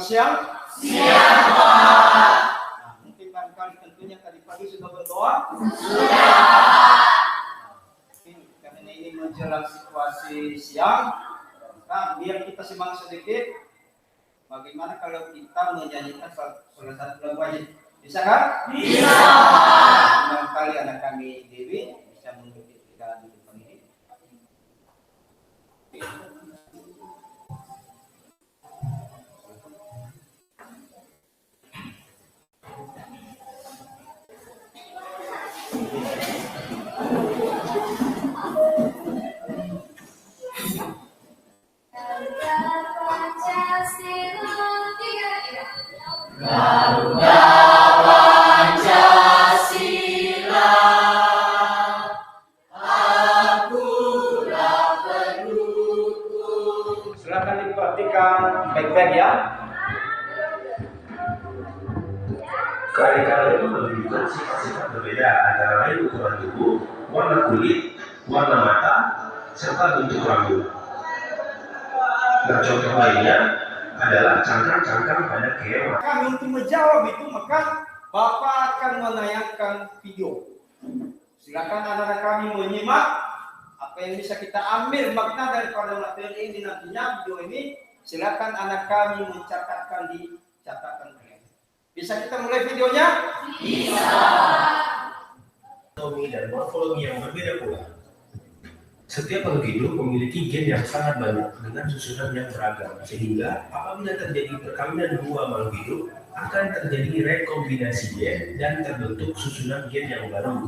siang? Siang, Pak. Nah, mungkin barangkali tentunya tadi pagi sudah berdoa? Sudah. Karena ini menjelang situasi siang, nah, biar kita semangat sedikit. Bagaimana kalau kita menyanyikan salah satu lagu wajib? Bisa kan? Bisa. Barangkali anak kami Dewi bisa mengikuti kita di depan ini. Garuda Pancasila, akulah pendukung. Silakan diperhatikan baik-baik ya. Keanekaragaman itu menunjukkan sifat-sifat berbeda antara lain ukuran tubuh, warna kulit, warna mata, serta bentuk rambut. Nah, contoh lainnya adalah cangkang-cangkang pada keong. Untuk menjawab itu maka Bapak akan menayangkan video. Silakan anak-anak kami menyimak apa yang bisa kita ambil makna daripada materi ini nantinya video ini. Silakan anak kami mencatatkan di catatan kalian. Bisa kita mulai videonya? Bisa. Anatomi dan morfologi yang berbeda pula. Setiap makhluk hidup memiliki gen yang sangat banyak dengan susunan yang beragam, sehingga apabila terjadi perkawinan dua makhluk hidup akan terjadi rekombinasi gen dan terbentuk susunan gen yang baru.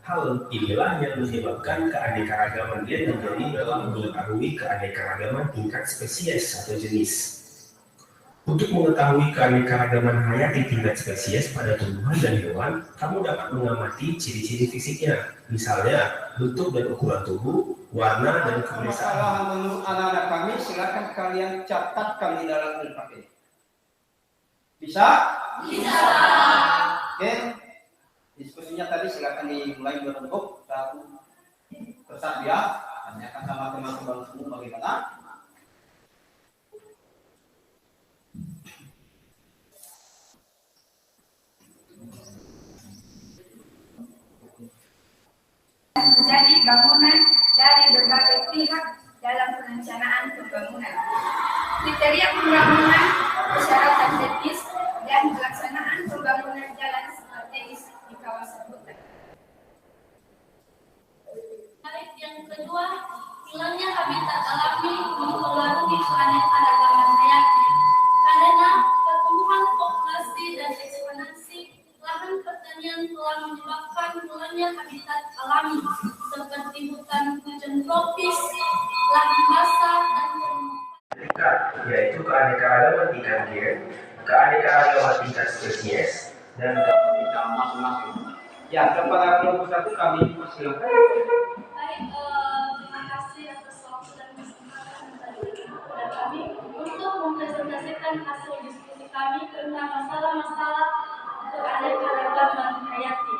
Hal inilah yang menyebabkan keanekaragaman gen menjadi dalam mengetahui keanekaragaman tingkat spesies atau jenis. Untuk mengetahui keanekaragaman hayati tingkat spesies pada tumbuhan dan hewan, kamu dapat mengamati ciri-ciri fisiknya, misalnya bentuk dan ukuran tubuh, warna dan kebiasaan. Masalah menurut anak-anak kami, silakan kalian catatkan di dalam kertas ini. Bisa? Bisa. Oke. Diskusinya tadi silakan dimulai berbentuk satu persatu ya. Tanyakan sama teman-teman semua bagaimana. Menjadi bangunan dari berbagai pihak dalam perencanaan pembangunan. Kriteria pembangunan, persyaratan teknis, dan pelaksanaan pembangunan jalan strategis di kawasan hutan. Baik, yang kedua, hilangnya habitat alami mempengaruhi keanekaragaman hayati. Karena pertumbuhan populasi dan ekspansi lahan pertanian telah menyebabkan hilangnya habitat alami seperti hutan hujan tropis, lahan basah, dan Tingkat, yaitu keanekaragaman tingkat gen, keanekaragaman tingkat spesies, dan Kita masing-masing. Ya, kepada kelompok satu kami persilakan. Baik, terima kasih atas waktu dan kesempatan kepada kami untuk mempresentasikan hasil diskusi kami tentang masalah-masalah keanekaragaman hayati.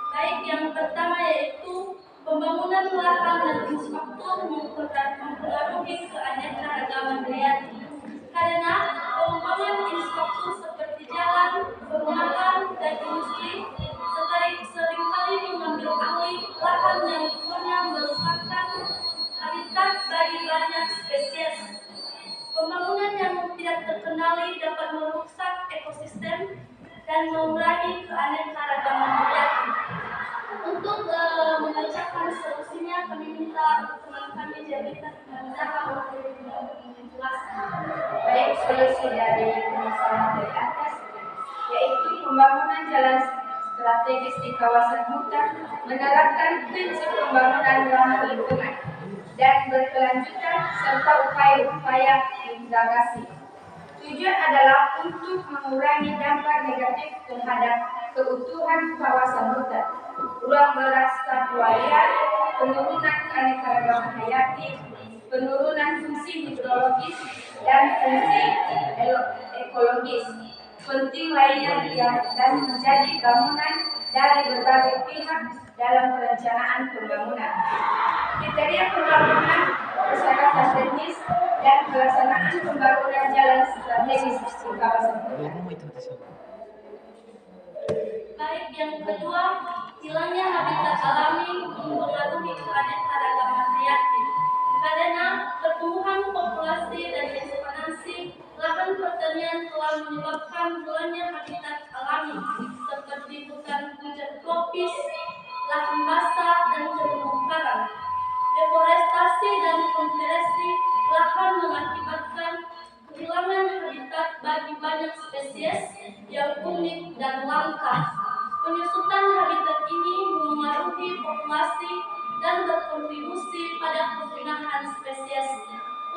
Baik, yang pertama yaitu pembangunan lahan dan infrastruktur mempengaruhi keanekaragaman hayati. Karena pengembangan infrastruktur seperti jalan, perumahan, dan industri seringkali mengambil alih lahan yang dulunya merupakan habitat bagi banyak spesies. Pembangunan yang tidak terkendali dapat merusak ekosistem dan mengurangi keanekaragaman hayati. Untuk membacakan solusinya, kami minta teman kami Jelita Zahra untuk menjelaskan. Baik, solusi dari permasalahan di atas yaitu pembangunan jalan strategis di kawasan hutan menerapkan prinsip pembangunan ramah lingkungan dan berkelanjutan serta upaya-upaya integrasi. Tujuan adalah untuk mengurangi dampak negatif terhadap keutuhan kawasan hutan, ruang bersatwa liar, penurunan keanekaragaman hayati, penurunan fungsi hidrologis dan fungsi ekologis penting lainnya dan menjadi bangunan dari berbagai pihak dalam perencanaan pembangunan. Kriteria pembangunan, masyarakat strategis, dan pelaksanaan pembangunan jalan strategis di kawasan hutan. Baik, yang kedua, hilangnya habitat alami mempengaruhi keanekaragaman hayati. Karena pertumbuhan populasi dan ekspansi lahan pertanian telah menyebabkan hilangnya habitat alami seperti hutan hujan tropis, lahan basah, dan terumbu karang. Deforestasi dan konversi lahan mengakibatkan kehilangan habitat bagi banyak spesies yang unik dan langka. Penyusutan habitat ini memengaruhi populasi dan berkontribusi pada kepunahan spesies.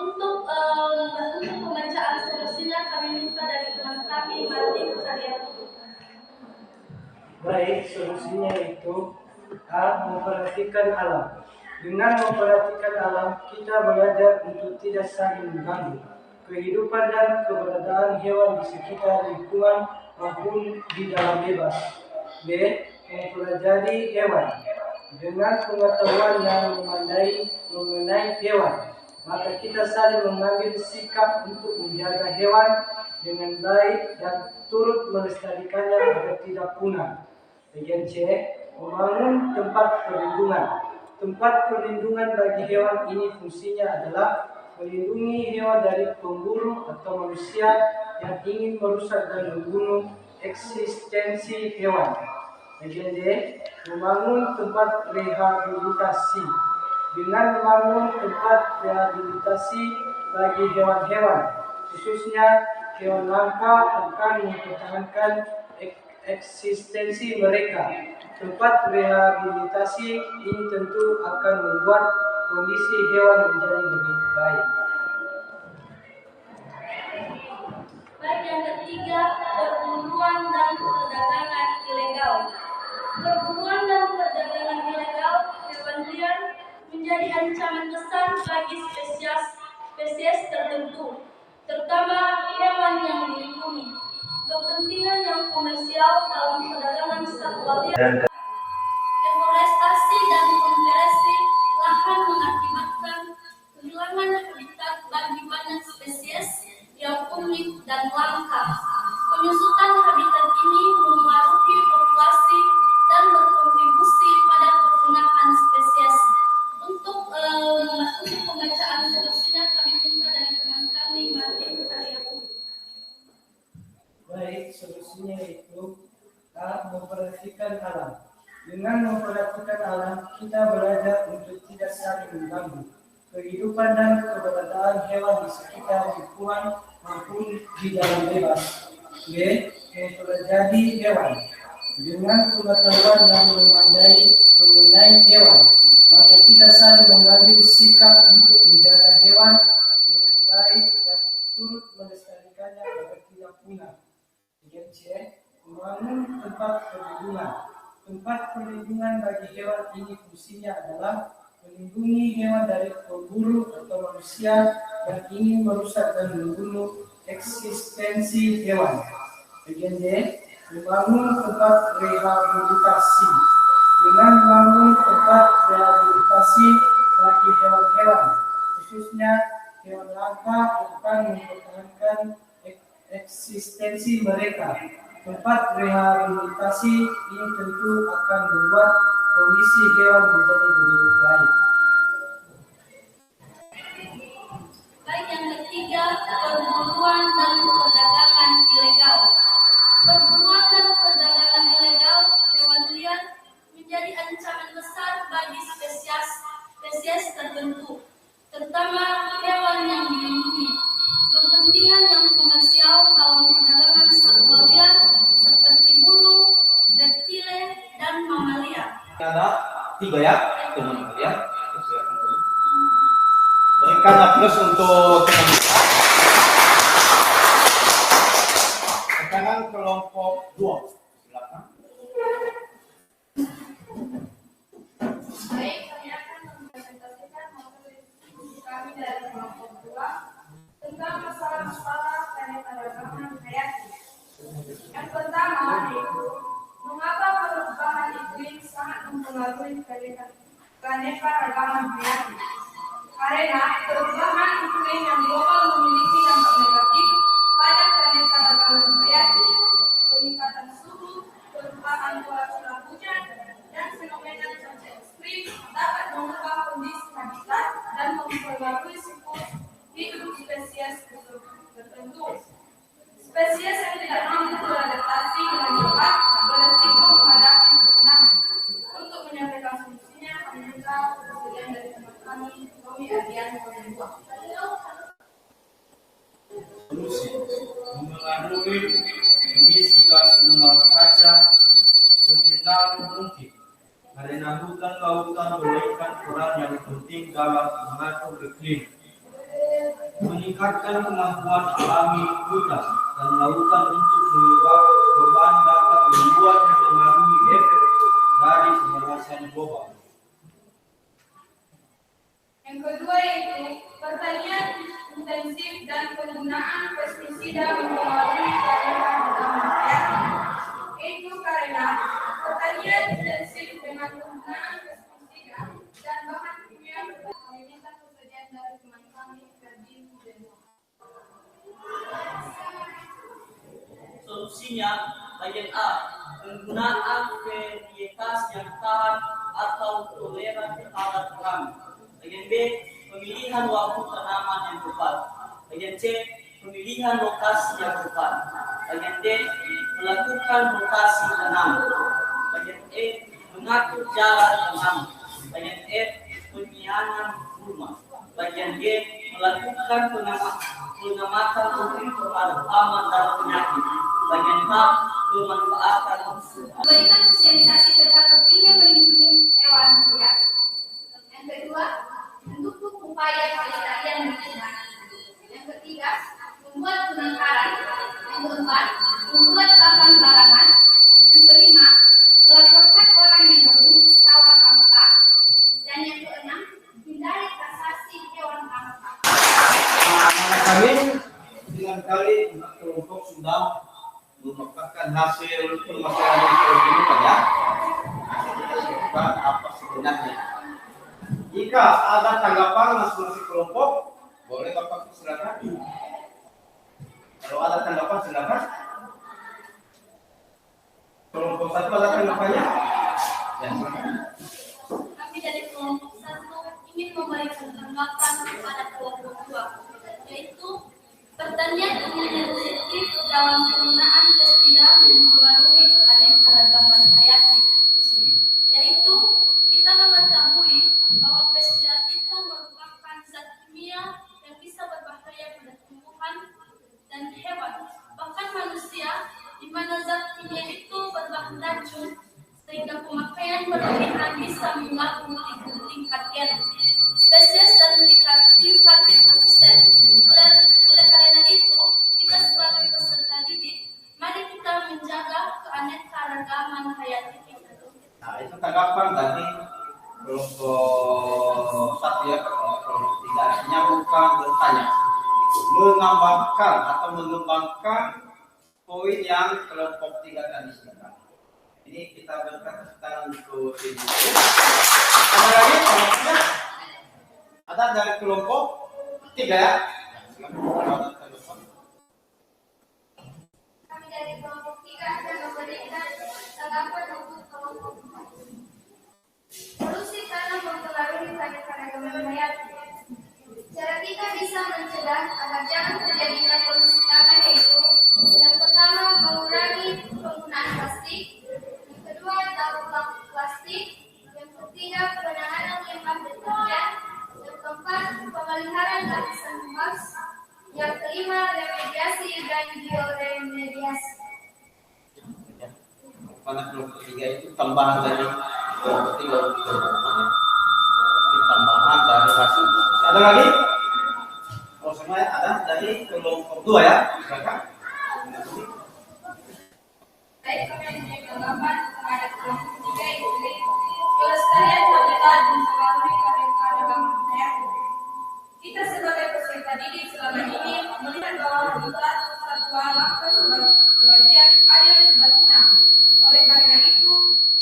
Untuk pembacaan solusinya kami minta dari teman kami Martin Karyaku. Baik, solusinya itu A. Memperhatikan alam. Dengan memperhatikan alam, kita belajar untuk tidak saling mengganggu kehidupan dan keberadaan hewan di sekitar lingkungan maupun di dalam bebas. B. Mempelajari hewan. Dengan pengetahuan yang memadai mengenai hewan, maka kita saling mengambil sikap untuk menjaga hewan dengan baik dan turut melestarikannya agar tidak punah. Bagian C. Membangun tempat perlindungan. Tempat perlindungan bagi hewan ini fungsinya adalah melindungi hewan dari pemburu atau manusia yang ingin merusak dan membunuh eksistensi hewan. Bagian D. Membangun tempat rehabilitasi. Dengan membangun tempat rehabilitasi bagi hewan-hewan, khususnya hewan langka, akan mempertahankan eksistensi mereka. Tempat rehabilitasi ini tentu akan membuat kondisi hewan menjadi lebih baik. Baik, yang ketiga, perburuan dan perdagangan ilegal. Perburuan dan perdagangan ilegal hewan liar menjadi ancaman besar bagi spesies tertentu, terutama hewan yang dilindungi. Kepentingan yang komersial dalam perdagangan satwa liar, deforestasi dan konversi lahan mengakibatkan kehilangan habitat bagi banyak spesies yang unik dan langka. Penyusutan habitat ini memengaruhi populasi dan berkontribusi pada kepunahan spesies. Untuk pembacaan solusinya kami minta dari teman kami Martin Karyaku. Baik, solusinya itu A. Memperhatikan alam. Dengan memperhatikan alam, kita belajar untuk tidak saling mengganggu kehidupan dan keberadaan hewan di sekitar lingkungan maupun di dalam bebas. B. Mempelajari hewan. Dengan pengetahuan yang memadai mengenai hewan, maka kita saling mengambil sikap untuk menjaga hewan dengan baik dan turut melestarikannya agar tidak punah. Bagian C. Membangun tempat perlindungan. Tempat perlindungan bagi hewan ini fungsinya adalah melindungi hewan dari pemburu atau manusia yang ingin merusak dan membunuh eksistensi hewan. Bagian D. Membangun tempat rehabilitasi. Dengan membangun tempat rehabilitasi bagi hewan-hewan, khususnya hewan langka, akan mempertahankan eksistensi mereka. Tempat rehabilitasi ini tentu akan membuat kondisi hewan menjadi lebih baik. Baik, yang ketiga, perburuan dan perdagangan ilegal. Perburuan dan perdagangan ilegal hewan liar menjadi ancaman besar bagi spesies tertentu, terutama hewan yang dilindungi. Kepentingan yang komersial dalam perdagangan satwa liar seperti burung, reptile, dan mamalia. Ada 3 ya, teman kalian. Silakan dulu. Berikan aplaus untuk teman kita. Sekarang kelompok 2. Silakan. Baik, kami akan mempresentasikan materi kami dari kelompok 2 tentang masalah-masalah keanekaragaman hayati. Yang pertama yaitu mengapa perubahan iklim sangat mempengaruhi keanekaragaman hayati. Karena perubahan iklim yang global memiliki dampak negatif pada keanekaragaman hayati, peningkatan suhu, perubahan pola curah hujan, dan fenomena cuaca ekstrim dapat mengubah kondisi habitat dan mempengaruhi siklus hidup spesies tertentu. Spesies yang tidak mampu beradaptasi dengan cepat beresiko menghadapi kepunahan. Untuk menyampaikan solusinya, kami minta persetujuan dari teman kami, Tommy Adrian Kodemba. Solusi mengurangi emisi gas rumah kaca seminimal mungkin karena hutan lautan memainkan peran yang penting dalam mengatur iklim, meningkatkan kemampuan alami hutan dan lautan untuk mengubah perubahan dapat membuat mempengaruhi efek dari pemanasan global. Yang kedua yaitu pertanian intensif dan penggunaan pestisida mempengaruhi keanekaragaman hayati. Itu karena pertanian intensif dengan penggunaan pestisida dan bahan kimia meminta persetujuan dari teman kami, Ferdin Hudeno. Solusinya, bagian A, penggunaan varietas yang tahan atau toleran terhadap tanaman. Bagian B, pemilihan waktu tanaman yang tepat. Bagian C, pemilihan lokasi yang tepat. Bagian D, melakukan rotasi tanam. Bagian E, mengatur jarak tanam. Bagian F, penyianan rumah. Bagian G, melakukan pengamatan rutin terhadap hama dan penyakit. Bagian H, pemanfaatan unsur. Memberikan sosialisasi tentang pentingnya melindungi hewan liar. Yang kedua, mendukung upaya pelestarian lingkungan. Yang ketiga, membuat penangkaran. Yang keempat, membuat papan barangan. Yang kelima, melaporkan orang yang berburu hewan langka. Dan yang keenam, hindari transaksi hewan langka. Kami dengan kali kelompok sudah memepakkan hasil permasalahan kehidupan ya. Kita sebutkan apa sebenarnya. Jika ada tanggapan masing-masing kelompok, boleh Bapak silakan. Kalau ada tanggapan silakan. Kelompok satu ada tanggapannya? Ya, silakan. Kami dari kelompok 1 ingin memberikan tanggapan kepada kelompok 2, yaitu pertanian intensif dalam penggunaan pestisida mempengaruhi keanekaragaman hayati, yaitu kita mengetahui bahwa pestisida itu merupakan zat kimia yang bisa berbahaya pada tumbuhan dan hewan, bahkan manusia, di mana zat kimia itu berbahan racun sehingga pemakaian berlebihan bisa mengganggu tingkat gen, spesies dan tingkat ekosistem. Oleh karena itu, kita sebagai peserta didik, mari kita menjaga keanekaragaman hayati kita. Nah, itu tanggapan dari kelompok satu ya, kelompok tiga. Artinya bukan bertanya, menambahkan atau mengembangkan poin yang kelompok tiga tadi silakan. Ini kita berikan tangan untuk ini. Ada lagi kelompok tiga? Ada dari kelompok tiga ya? Kami dari kelompok 3 akan memberikan tanggapan untuk kelompok 4. Polusi tanah mempengaruhi keanekaragaman hayati. Cara kita bisa mencegah agar jangan terjadinya polusi tanah yaitu yang pertama mengurangi penggunaan plastik, yang kedua daur ulang plastik, yang ketiga penanganan limbah deterjen, yang keempat pemeliharaan lapisan humas, yang kelima remediasi dan bioremediasi. Pada kelompok tiga itu tambahan dari kelompok tiga untuk kelompok empat ya. Tambahan dari hasil. Ada lagi? Oh semuanya ada dari kelompok dua ya. Silakan. Baik, kami memberi tanggapan kepada kelompok 3 yaitu pelestarian habitat mempengaruhi keanekaragaman hayati. Kita sebagai peserta didik selama ini melihat bahwa habitat satwa langka sebagian ada yang sudah punah. Oleh karena itu,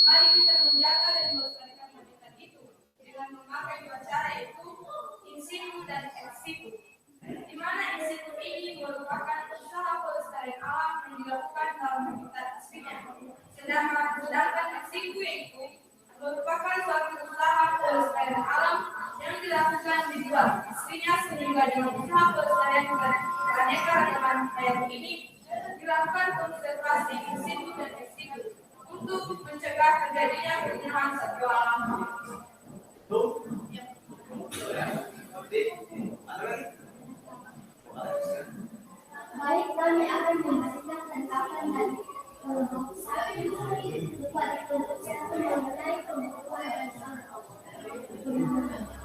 mari kita menjaga dan melestarikan habitat itu dengan memakai dua cara yaitu in situ juga dalam usaha pelestarian keanekaragaman hayati ini dilakukan konservasi in situ dan ex situ untuk mencegah terjadinya perubahan satwa alam. Baik, kami akan memberikan tanggapan dari kelompok 1 berupa kelompok 1 mengenai pembukuan dan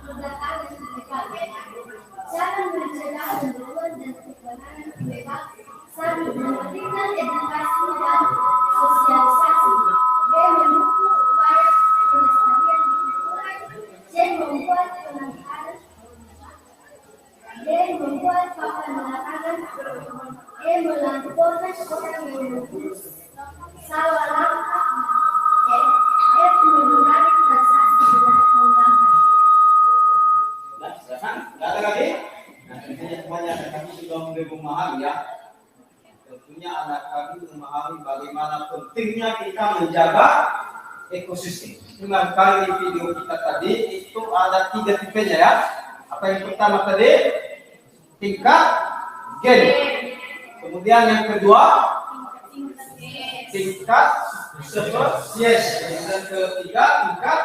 ledakan dan sebagainya. Cara mencegah pembukuan dan kebenaran bebas sambil memberikan edukasi dan sosialisasi. B. Mendukung upaya pelestarian lingkungan. C. Membuat penangkaran. D. Membuat papan larangan. E. Melaporkan orang yang membuat salah langkah. F. Menghindari transaksi dengan menggunakan. Nggak ada lagi? Nah, tentunya semuanya kami sudah mulai memahami ya. Tentunya anak kami memahami bagaimana pentingnya kita menjaga ekosistem. Dengan kali video kita tadi itu ada 3 tipenya ya. Apa yang pertama tadi? Tingkat gen. Kemudian yang kedua tingkat spesies. Dan ketiga tingkat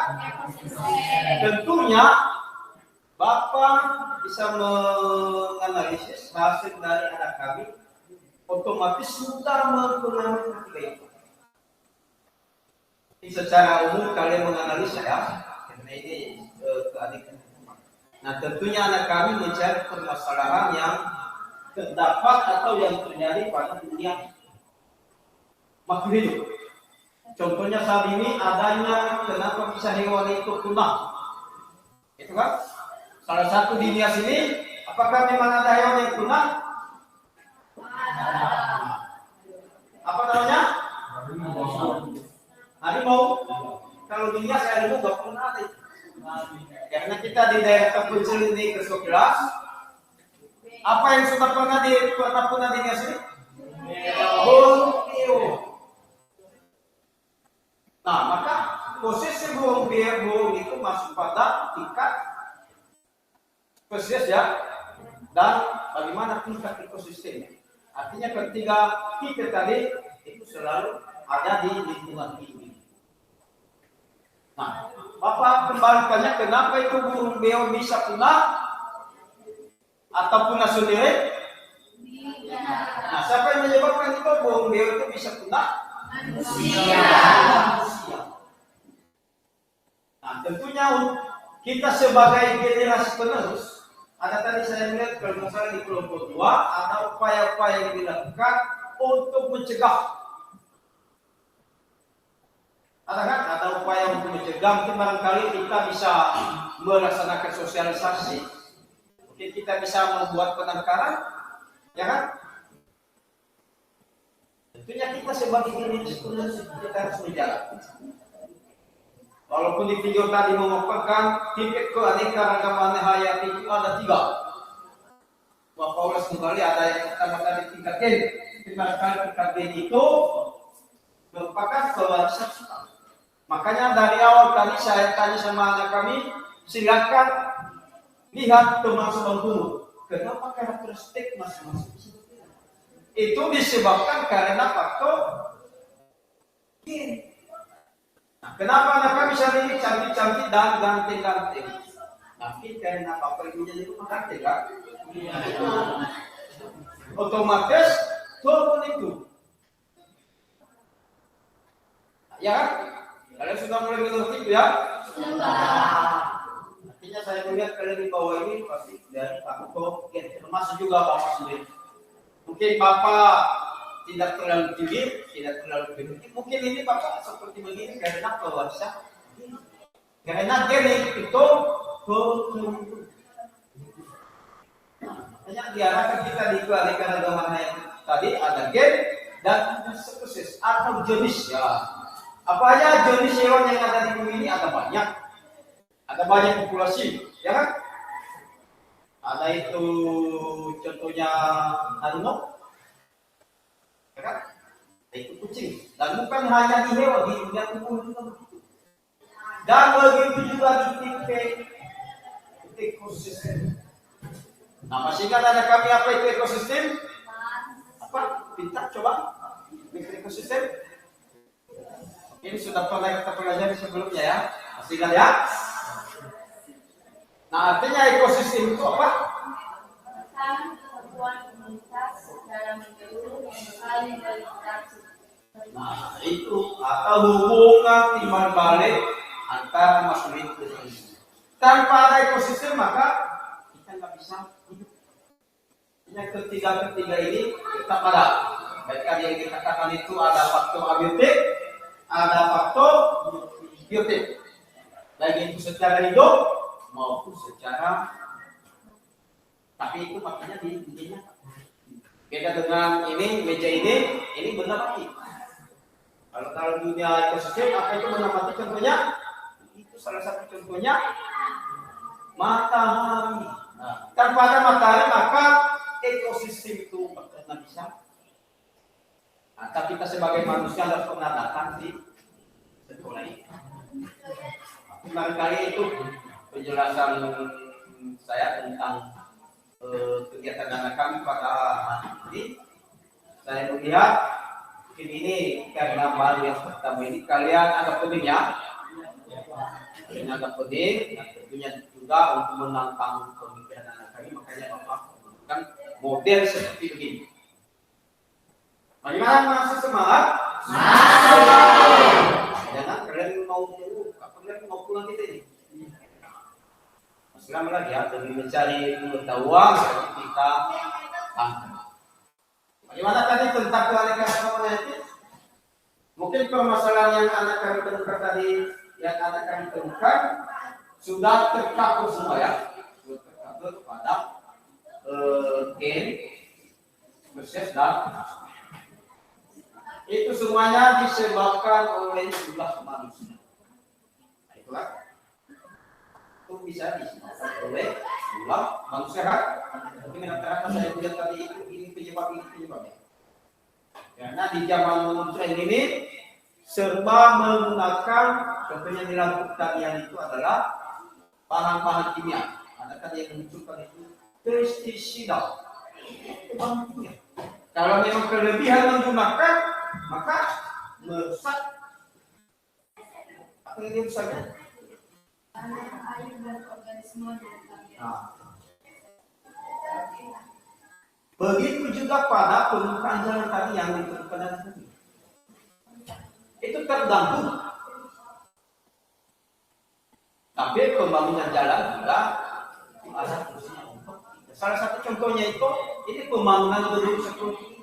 tentunya Bapak bisa menganalisis hasil dari anak kami, otomatis sudah mempengaruhi ketiga itu. Ini secara umum kalian menganalisa ya, karena ini keanekaragaman. Nah tentunya anak kami mencari permasalahan yang terdapat atau yang terjadi pada dunia makhluk hidup. Contohnya saat ini adanya kenapa bisa hewan itu punah, itu kan? Salah satu di dunia sini, apakah memang ada hewan yang punah? Apa namanya? Harimau. Kalau di dunia saya dulu nggak pernah ada. Karena kita di daerah terpencil ini ke 11, apa yang sudah pernah punah di dunia sini? Burung beo. Nah, maka posisi burung beo itu masuk pada tingkat spesies ya, dan bagaimana tingkat ekosistemnya. Artinya ketika kita tadi itu selalu ada di lingkungan ini. Nah, Bapak kembalikannya kenapa itu burung beo bisa punah atau punah sendiri? Nah, siapa yang menyebabkan itu burung beo itu bisa punah? Manusia. Nah, tentunya kita sebagai generasi penerus, ada tadi saya melihat kalau misalnya di kelompok 2 ada upaya-upaya yang dilakukan untuk mencegah. Ada kan? Ada upaya untuk mencegah. Mungkin barangkali kita bisa melaksanakan sosialisasi. Mungkin kita bisa membuat penangkaran, ya kan? Tentunya kita sebagai generasi penerus kita harus menjalankan. Walaupun di video tadi memaparkan tingkat keanekaragaman hayati itu ada 3. Bapak ulas kembali ada yang pertama tadi tingkat gen. Tingkat gen itu merupakan kewarisan kita. Makanya dari awal tadi saya tanya sama anak kami, silakan lihat teman sebangku. Kenapa karakteristik masing-masing? Itu disebabkan karena faktor gen. Nah, kenapa anak kami saat ini cantik-cantik dan ganteng-ganteng? Tapi karena bapak ibunya itu ganteng kan? Otomatis turun itu. Ya kan? Kalian sudah mulai mengerti itu ya? Artinya saya melihat kalian di bawah ini pasti dari faktor gen, termasuk juga bapak sendiri. Mungkin bapak tidak terlalu tinggi, tidak terlalu tinggi. Mungkin ini Bapak seperti begini karena kewarisan. Karena gen itu turun. Hanya diarahkan kita di keanekaragaman tadi ada gen dan spesies atau jenis ya. Apa aja jenis hewan yang ada di bumi ini ada banyak. Ada banyak populasi, ya kan? Ada itu contohnya harimau. Kan? Itu kucing. Dan bukan hanya di hewan, di dunia tumbuh juga begitu. Dan begitu juga di titik ekosistem. Nah, masih ingat anak kami apa itu ekosistem? Apa? Pintar coba. Ekosistem. Ini sudah pernah kita pelajari sebelumnya ya. Masih ingat ya? Nah, artinya ekosistem itu apa? Kesatuan komunitas dalam bentuk yang saling berinteraksi. Nah, itu atau hubungan timbal balik antara makhluk itu. Tanpa ada ekosistem maka kita nggak bisa hidup. Yang ketiga ini kita pada baik yang kita katakan itu ada faktor abiotik, ada faktor biotik. Baik itu secara hidup maupun secara, tapi itu makanya di dunia. Beda dengan ini meja ini benda mati. Kalau dunia ekosistem apa itu benda mati contohnya? Itu salah satu contohnya matahari. Nah, tanpa ada matahari maka ekosistem itu tidak bisa. Nah, kita sebagai manusia harus pernah datang di sekolah ini. Barangkali itu penjelasan saya tentang kegiatan anak kami pada hari ini. Saya melihat mungkin ini karena baru yang pertama ini kalian agak penting ya. Kalian agak penting, dan tentunya juga untuk menantang pemikiran anak kami, makanya Bapak menggunakan model seperti begini. Bagaimana masih semangat? Jangan kalian mau pulang kita ini. Masih lama lagi ya, demi mencari pengetahuan kita tangkap. Bagaimana tadi tentang keanekaragaman itu? Mungkin permasalahan yang anak kami temukan tadi, yang anak kami temukan sudah tercover semua ya, sudah tercover pada gen, spesies dan itu semuanya disebabkan oleh jumlah manusia. Nah, itulah itu bisa disebabkan oleh jumlah manusia kan? Tapi rata-rata saya lihat tadi itu ini penyebabnya. Karena di zaman manusia ini serba menggunakan, contohnya di lampu pertanian itu adalah bahan-bahan kimia. Ada yang memunculkan itu pestisida. Itu bahan kimia. Kalau memang kelebihan menggunakan, maka merusak. Apa yang dirusaknya? Air dan organisme Nah. Begitu juga pada pembukaan jalan tadi yang ditemukan tadi. Itu tergantung. Tapi pembangunan jalan juga ada fungsinya untuk. Salah satu contohnya itu, ini pembangunan gedung seperti ini,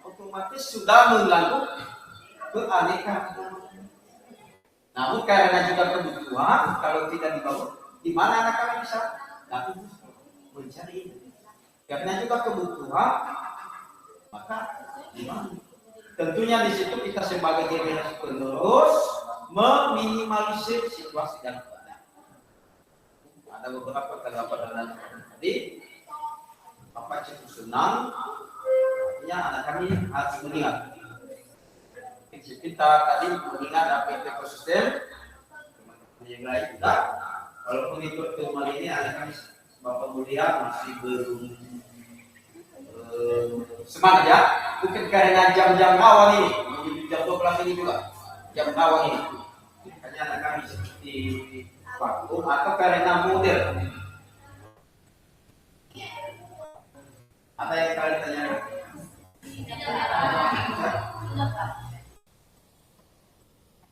otomatis sudah mengganggu keanekaragaman. Namun karena juga kebutuhan, kalau tidak dibangun, di mana anak-anak bisa dapat mencari ini. Karena juga kebutuhan, maka dibangun. Tentunya di situ kita sebagai generasi penerus meminimalisir situasi dan keadaan. Ada beberapa tanggapan tadi, Bapak cukup senang. Artinya anak kami harus mengingat. Kita tadi mengingat apa itu ekosistem, yang lain juga. Walaupun ikut ke rumah ini, anak kami Bapak mulia masih belum semangat ya. Mungkin karena jam-jam awal ini, jam 12 ini juga, jam awal ini. Hanya anak kami seperti vakum atau karena model. Ada yang kalian tanya?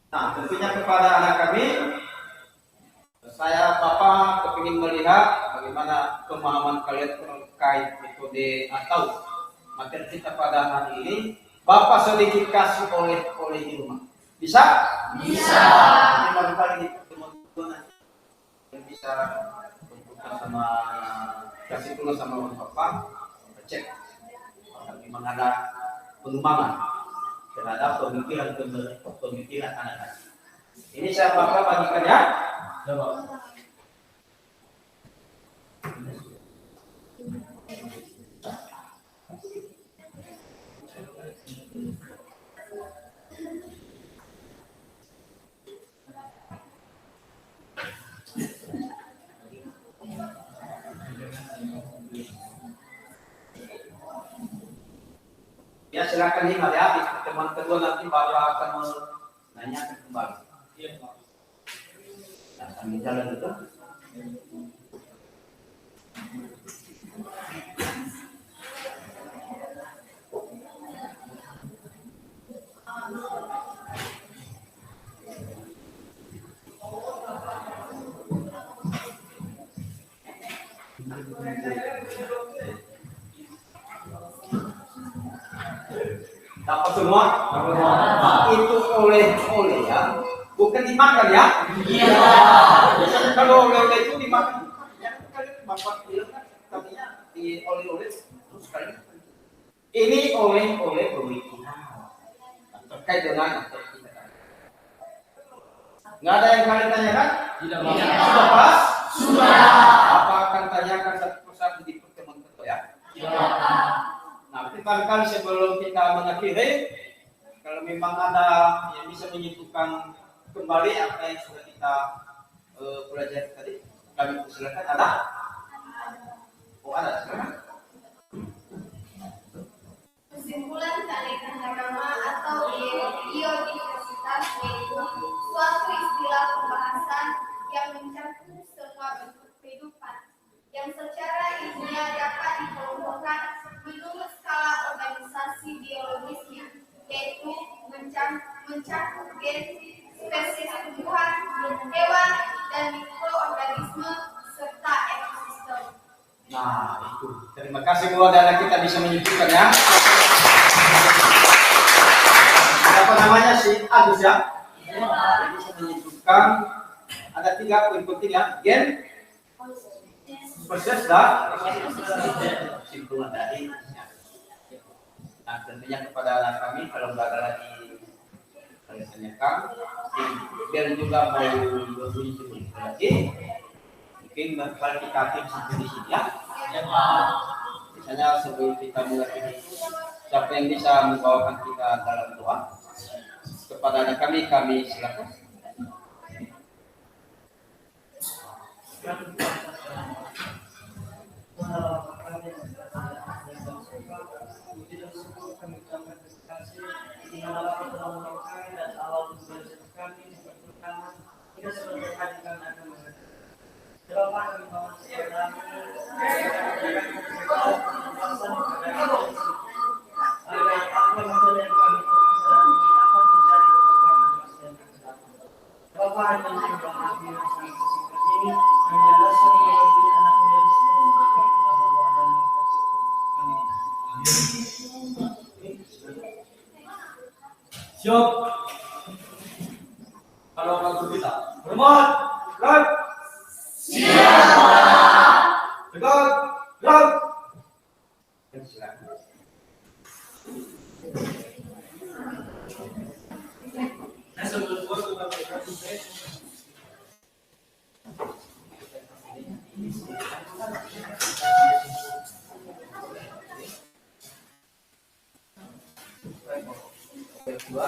Nah, tentunya kepada anak kami, saya Bapak kepingin melihat bagaimana pemahaman kalian terkait metode atau materi kita pada hari ini. Bapak sedikit kasih oleh di rumah. Bisa? Bisa. Ini barangkali di pertemuan yang bisa berbuka sama kasih dulu sama Bapak cek bagaimana ada pengembangan terhadap pemikiran anak-anak. Ini saya Bapak bagikan ya. silakan lima ya. Di pertemuan kedua nanti Bapak akan menanyakan kembali. Nah, sambil jalan itu. Dapat semua? Itu oleh-oleh ya, bukan dimakan ya? Iya. Kalau oleh-oleh itu dimakan, ya kalian bapak bilang kan, katanya di oleh-oleh terus kalian. Ini oleh-oleh pemikiran terkait dengan apa yang kita tanya. Nggak ada yang kalian tanyakan? Tidak. Sudah pas? Sudah. Apa akan tanyakan satu persatu di pertemuan kedua ya? Tidak. Nah, barangkali sebelum kita mengakhiri, kalau memang ada yang bisa menyimpulkan kembali apa yang sudah kita pelajari tadi, kami persilakan. Ada? Oh, ada, silakan. Kesimpulan keanekaragaman atau biodiversitas yaitu suatu istilah pembahasan yang mencakup semua bentuk kehidupan yang secara ilmiah dapat dikelompokkan menurut skala organisasi biologisnya, yaitu mencakup gen, spesies tumbuhan, hewan, dan mikroorganisme serta ekosistem. Nah, itu. Terima kasih Bu Dana, kita bisa menyebutkan ya. Apa namanya si Agus ya? Bisa menyebutkan ada 3 poin penting ya. Gen, spesies dan kesimpulan dari. Nah, tentunya kepada anak kami kalau nggak ada lagi kalian tanyakan, biar juga mau berbunyi seperti lagi. Mungkin kualitatif sampai di sini ya. Misalnya sebelum kita mulai siapa yang bisa membawakan kita dalam doa kepada anak kami silakan. Siap. Kalau kamu kita hormat, gerak. Siap. Tegak, gerak. Kedua,